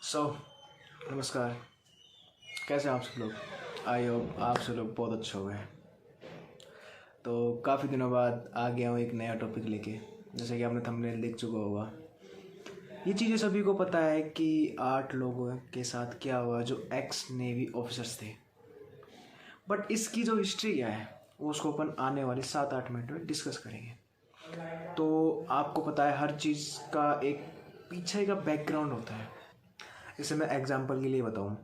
सो नमस्कार। कैसे हैं आप सब लोग? आई होप आप सब लोग बहुत अच्छे हो गए। तो काफ़ी दिनों बाद आ गया हूँ एक नया टॉपिक लेके। जैसे कि आपने थंबनेल देख चुका होगा, ये चीज़ें सभी को पता है कि 8 लोगों के साथ क्या हुआ जो एक्स नेवी ऑफिसर्स थे। बट इसकी जो हिस्ट्री क्या है वो उसको अपन आने वाले 7-8 मिनट में डिस्कस करेंगे। तो आपको पता है हर चीज़ का एक पीछे का बैकग्राउंड होता है। जैसे मैं एग्जांपल के लिए बताऊं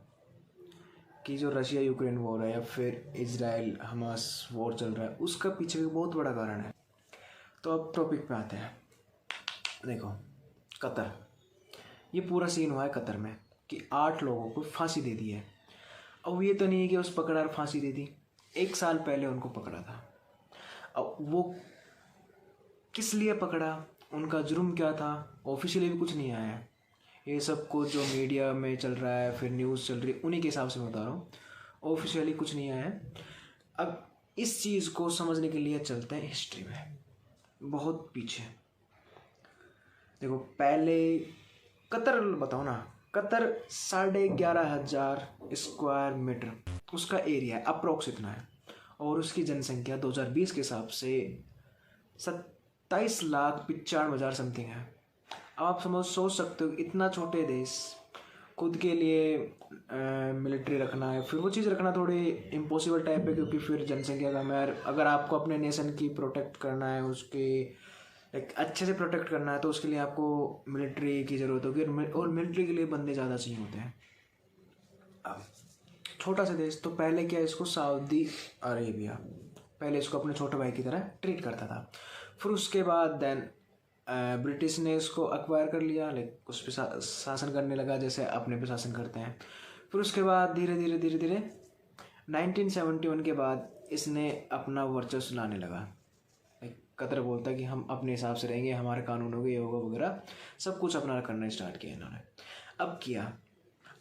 कि जो रशिया यूक्रेन वॉर है या फिर इजराइल हमास वॉर चल रहा है, उसका पीछे भी बहुत बड़ा कारण है। तो अब टॉपिक पे आते हैं। देखो, कतर, ये पूरा सीन हुआ है कतर में कि 8 लोगों को फांसी दे दी है। अब ये तो नहीं है कि उस पकड़ा और फांसी दे दी, 1 साल पहले उनको पकड़ा था। अब वो किस लिए पकड़ा, उनका जुर्म क्या था, ऑफिशियली भी कुछ नहीं आया है। ये सब कुछ जो मीडिया में चल रहा है, फिर न्यूज़ चल रही है, उन्हीं के हिसाब से मैं बता रहा हूँ। ऑफिशियली कुछ नहीं आया है। अब इस चीज़ को समझने के लिए चलते हैं हिस्ट्री में बहुत पीछे। देखो, पहले कतर बताओ ना, कतर 11,500 स्क्वायर मीटर उसका एरिया है, अप्रोक्स इतना है। और उसकी जनसंख्या 2020 के हिसाब से 27,95,000 समथिंग है। अब आप सोच सकते हो इतना छोटे देश खुद के लिए मिलिट्री रखना है, फिर वो चीज़ रखना थोड़ी इम्पॉसिबल टाइप है, क्योंकि फिर जनसंख्या कम है। अगर आपको अपने नेशन की प्रोटेक्ट करना है, उसके एक अच्छे से प्रोटेक्ट करना है, तो उसके लिए आपको मिलिट्री की ज़रूरत होगी। और मिलिट्री के लिए बंदे ज़्यादा चाहिए होते हैं। अब छोटा सा देश, तो पहले क्या, इसको सऊदी अरेबिया पहले इसको अपने छोटे भाई की तरह ट्रीट करता था। फिर उसके बाद देन ब्रिटिश ने इसको अक्वायर कर लिया, लाइक उस पर शासन करने लगा जैसे अपने पे शासन करते हैं। फिर उसके बाद धीरे धीरे धीरे धीरे 1971 के बाद इसने अपना वर्चस्व लाने लगा। लाइक कतर बोलता है कि हम अपने हिसाब से रहेंगे, हमारे कानून हो गए, ये होगा वगैरह, सब कुछ अपना करना स्टार्ट किया इन्होंने। अब किया,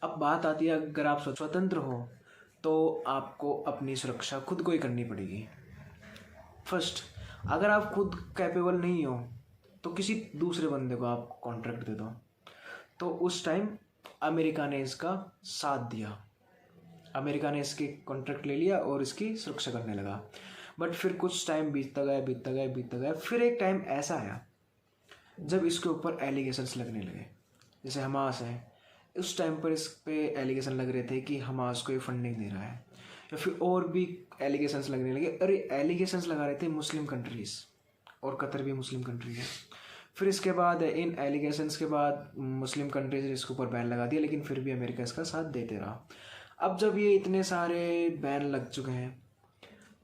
अब बात आती है, अगर आप स्वतंत्र हो तो आपको अपनी सुरक्षा खुद को ही करनी पड़ेगी। फर्स्ट, अगर आप खुद कैपेबल नहीं हो तो किसी दूसरे बंदे को आप कॉन्ट्रैक्ट दे दो। तो उस टाइम अमेरिका ने इसका साथ दिया, अमेरिका ने इसके कॉन्ट्रैक्ट ले लिया और इसकी सुरक्षा करने लगा। बट फिर कुछ टाइम बीतता गया, फिर एक टाइम ऐसा आया जब इसके ऊपर एलिगेशंस लगने लगे। जैसे हमास है, उस टाइम पर इस पे एलिगेशन लग रहे थे कि हमास को ये फंडिंग दे रहा है, या फिर और भी एलिगेशंस लगने लगे। अरे एलिगेशंस लगा रहे थे मुस्लिम कंट्रीज़, और कतर भी मुस्लिम कंट्री है। फिर इसके बाद इन एलिगेशंस के बाद मुस्लिम कंट्रीज ने इसके ऊपर बैन लगा दिया, लेकिन फिर भी अमेरिका इसका साथ देते रहा। अब जब ये इतने सारे बैन लग चुके हैं,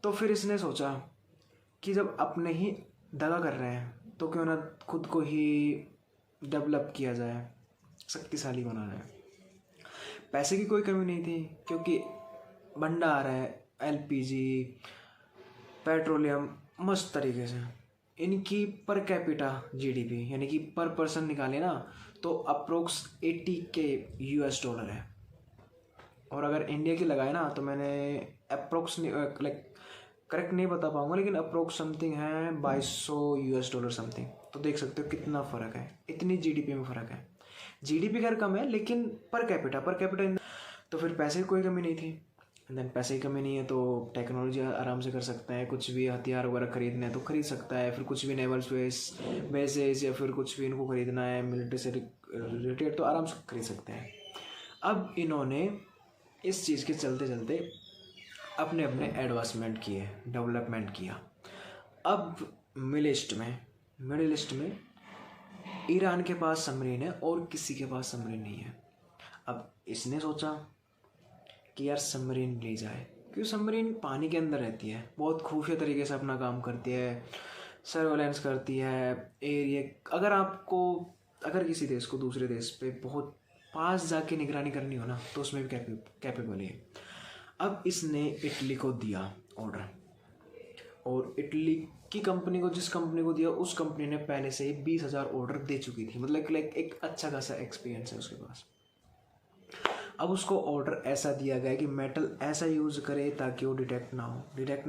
तो फिर इसने सोचा कि जब अपने ही दगा कर रहे हैं तो क्यों ना खुद को ही डेवलप किया जाए, शक्तिशाली बनाना है। पैसे की कोई कमी नहीं थी, क्योंकि भंडार है, एलपीजी, पेट्रोलियम, मस्त तरीके से। इनकी पर कैपिटा जीडीपी यानी कि पर पर्सन निकाले ना, तो अप्रोक्स 80K US डॉलर है। और अगर इंडिया की लगाए ना, तो मैंने अप्रोक्स लाइक करेक्ट नहीं बता पाऊंगा, लेकिन अप्रोक्स समथिंग है 2200 US डॉलर समथिंग। तो देख सकते हो कितना फ़र्क है, इतनी जीडीपी में फ़र्क है। जीडीपी खैर कम है, लेकिन पर कैपिटा तो फिर पैसे की कोई कमी नहीं थी। देन पैसे की कमी नहीं है तो टेक्नोलॉजी आराम से कर सकता है, कुछ भी हथियार वगैरह खरीदने हैं तो खरीद सकता है, फिर कुछ भी नेवल बेसेस या फिर कुछ भी इनको खरीदना है मिलिट्री से रिलेटेड तो आराम से खरीद सकते हैं। अब इन्होंने इस चीज़ के चलते चलते अपने अपने एडवांसमेंट किए, डेवलपमेंट किया। अब मिडिल ईस्ट में ईरान के पास सबमरीन है और किसी के पास सबमरीन नहीं है। अब इसने सोचा कि यार सबमरीन ले जाए, क्योंकि सबमरीन पानी के अंदर रहती है, बहुत खुफिया तरीके से अपना काम करती है, सर्वेलेंस करती है एरिया। अगर किसी देश को दूसरे देश पे बहुत पास जाके निगरानी करनी हो ना, तो उसमें भी कैपेबल है। अब इसने इटली को दिया ऑर्डर, और इटली की कंपनी को, जिस कंपनी को दिया उस कंपनी ने पहले से ही 20,000 ऑर्डर दे चुकी थी, मतलब लाइक एक अच्छा खासा एक्सपीरियंस है उसके पास। अब उसको ऑर्डर ऐसा दिया गया कि मेटल ऐसा यूज़ करे ताकि वो डिटेक्ट ना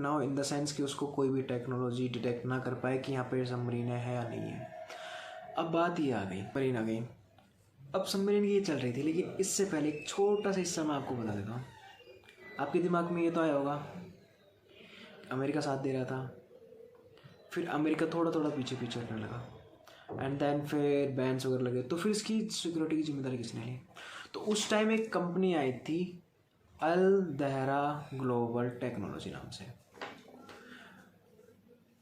हो इन द सेंस कि उसको कोई भी टेक्नोलॉजी डिटेक्ट ना कर पाए कि यहाँ पे सबमरीन है या नहीं है। अब बात ये आ गई, मरीन आ गई। अब सबमरीन की ये चल रही थी, लेकिन इससे पहले एक छोटा सा हिस्सा मैं आपको बता देता हूँ। आपके दिमाग में ये तो आया होगा अमेरिका साथ दे रहा था, फिर अमेरिका थोड़ा थोड़ा पीछे पीछे हटने लगा, एंड देन फिर बैन्स वगैरह लगे, तो फिर इसकी सिक्योरिटी की जिम्मेदारी किसने ली? तो उस टाइम एक कंपनी आई थी अल दहरा ग्लोबल टेक्नोलॉजी नाम से,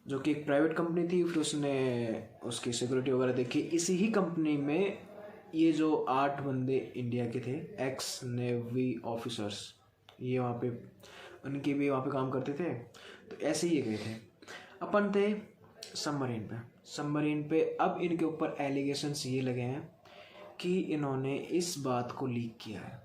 जो कि एक प्राइवेट कंपनी थी। फिर उसने उसकी सिक्योरिटी वगैरह देखी। इसी ही कंपनी में ये जो 8 बंदे इंडिया के थे, एक्स नेवी ऑफिसर्स, ये वहाँ पे उनके भी वहाँ पे काम करते थे। तो ऐसे ही ये गए थे। अपन थे सबमरीन पे। अब इनके ऊपर एलिगेशंस ये लगे हैं कि इन्होंने इस बात को लीक किया है।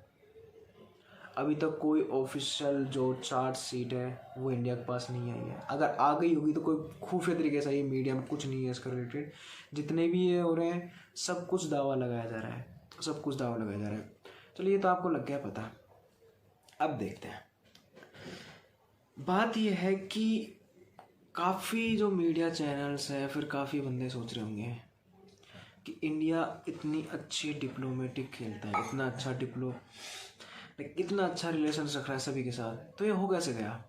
अभी तक कोई ऑफिशियल जो चार्जशीट है वो इंडिया के पास नहीं आई है। अगर आ गई होगी तो कोई खुफिया तरीके से, ये मीडिया में कुछ नहीं है इसका रिलेटेड। जितने भी ये हो रहे हैं सब कुछ दावा लगाया जा रहा है, चलिए ये तो आपको लग गया पता। अब देखते हैं। बात यह है कि काफ़ी जो मीडिया चैनल्स हैं, फिर काफ़ी बंदे सोच रहे होंगे कि इंडिया इतनी अच्छी डिप्लोमेटिक खेलता है, इतना अच्छा रिलेशन रख रहा है सभी के साथ, तो ये हो कैसे गया?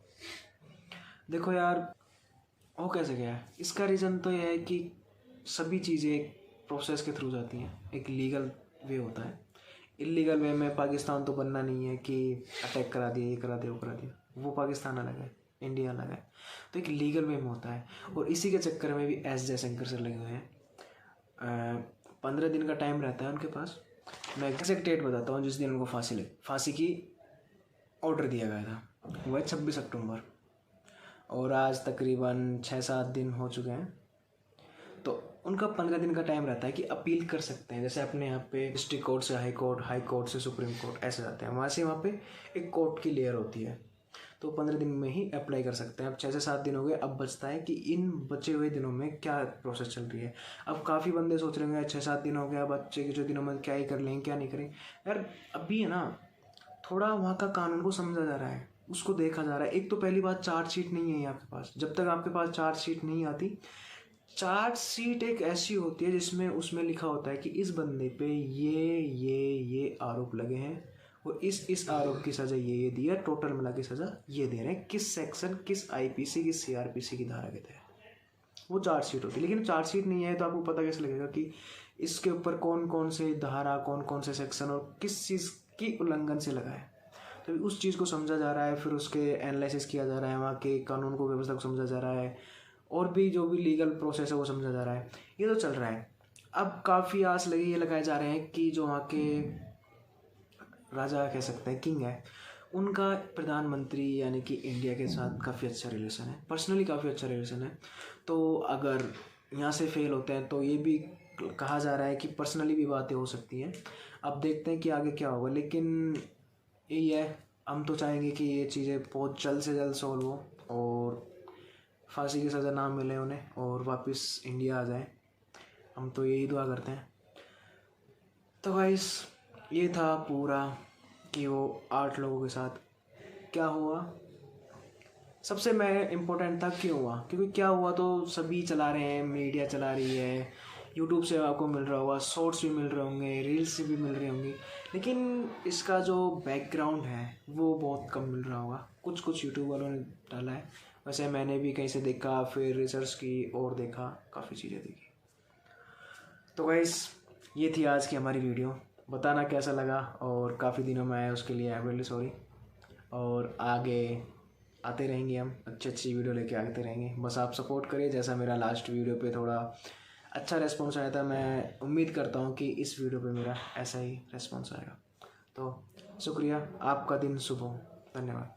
देखो यार, हो कैसे गया? इसका रीज़न तो ये है कि सभी चीज़ें एक प्रोसेस के थ्रू जाती हैं, एक लीगल वे होता है। इलीगल वे में पाकिस्तान तो बनना नहीं है कि अटैक करा दिया, ये करा दिया, वो करा दिया। वो पाकिस्तान अलग है, इंडिया अलग है। तो एक लीगल वे में होता है, और इसी के चक्कर में भी एस जयशंकर सर लगे हुए हैं। 15 दिन का टाइम रहता है उनके पास। मैं एग्जैक्ट डेट बताता हूँ जिस दिन उनको फांसी की ऑर्डर दिया गया था, वो है 26 अक्टूबर, और आज तकरीबन 6-7 दिन हो चुके हैं। तो उनका 15 दिन का टाइम रहता है कि अपील कर सकते हैं। जैसे अपने यहाँ पे डिस्ट्रिक्ट कोर्ट से हाई कोर्ट से सुप्रीम कोर्ट ऐसे जाते हैं, वहाँ से वहाँ पे एक कोर्ट की लेयर होती है, तो 15 दिन में ही अप्लाई कर सकते हैं। अब 6 से 7 दिन हो गए। अब बचता है कि इन बचे हुए दिनों में क्या प्रोसेस चल रही है। अब काफ़ी बंदे सोच रहे हैं 6-7 दिन हो गया, बच्चे के जो दिनों में क्या ही कर लेंगे, क्या नहीं करें। यार अभी है ना, थोड़ा वहाँ का कानून को समझा जा रहा है, उसको देखा जा रहा है। एक तो पहली बात, चार्जशीट नहीं है आपके पास। जब तक आपके पास चार्जशीट नहीं आती, चार्जशीट एक ऐसी होती है जिसमें उसमें लिखा होता है कि इस बंदे पे ये आरोप लगे हैं, और इस आरोप की सज़ा ये दी है, टोटल मिला के सज़ा ये दे रहे हैं, किस सेक्शन, किस आईपीसी, किस सीआरपीसी की धारा के तहत वो चार्जशीट होती है। लेकिन चार्जशीट नहीं है तो आपको पता कैसे लगेगा कि इसके ऊपर कौन कौन से धारा, कौन कौन से सेक्शन और किस चीज़ की उल्लंघन से लगा है। तो उस चीज़ को समझा जा रहा है, फिर उसके एनालिसिस किया जा रहा है, वहाँ के कानून को, व्यवस्था को समझा जा रहा है, और भी जो भी लीगल प्रोसेस है वो समझा जा रहा है। ये तो चल रहा है। अब काफ़ी आस लगी, ये लगाए जा रहे हैं कि जो वहाँ के राजा कह सकते हैं, किंग है, उनका प्रधानमंत्री यानी कि इंडिया के साथ काफ़ी अच्छा रिलेशन है, पर्सनली काफ़ी अच्छा रिलेशन है। तो अगर यहाँ से फेल होते हैं तो ये भी कहा जा रहा है कि पर्सनली भी बातें हो सकती हैं। अब देखते हैं कि आगे क्या होगा, लेकिन यही है, हम तो चाहेंगे कि ये चीज़ें बहुत जल्द से जल्द सॉल्व हो और फांसी की सज़ा ना मिले उन्हें और वापस इंडिया आ जाए। हम तो यही दुआ करते हैं। तो गाइस, ये था पूरा कि वो 8 लोगों के साथ क्या हुआ। सबसे मैं इम्पोर्टेंट था क्यों हुआ, क्योंकि क्या हुआ तो सभी चला रहे हैं, मीडिया चला रही है, यूट्यूब से आपको मिल रहा होगा, शॉर्ट्स भी मिल रहे होंगे, रील्स से भी मिल रही होंगी, लेकिन इसका जो बैकग्राउंड है वो बहुत कम मिल रहा होगा। कुछ यूट्यूब वालों ने डाला है, वैसे मैंने भी कहीं से देखा, फिर रिसर्च की और देखा, काफ़ी चीज़ें देखी। तो गाइस, ये थी आज की हमारी वीडियो। बताना कैसा लगा, और काफ़ी दिनों में आया उसके लिए आई एम रियली सॉरी। और आगे आते रहेंगे, हम अच्छी वीडियो लेके आते रहेंगे। बस आप सपोर्ट करिए। जैसा मेरा लास्ट वीडियो पे थोड़ा अच्छा रेस्पॉन्स आया था, मैं उम्मीद करता हूँ कि इस वीडियो पे मेरा ऐसा ही रेस्पॉन्स आएगा। तो शुक्रिया, आपका दिन शुभ हो। धन्यवाद।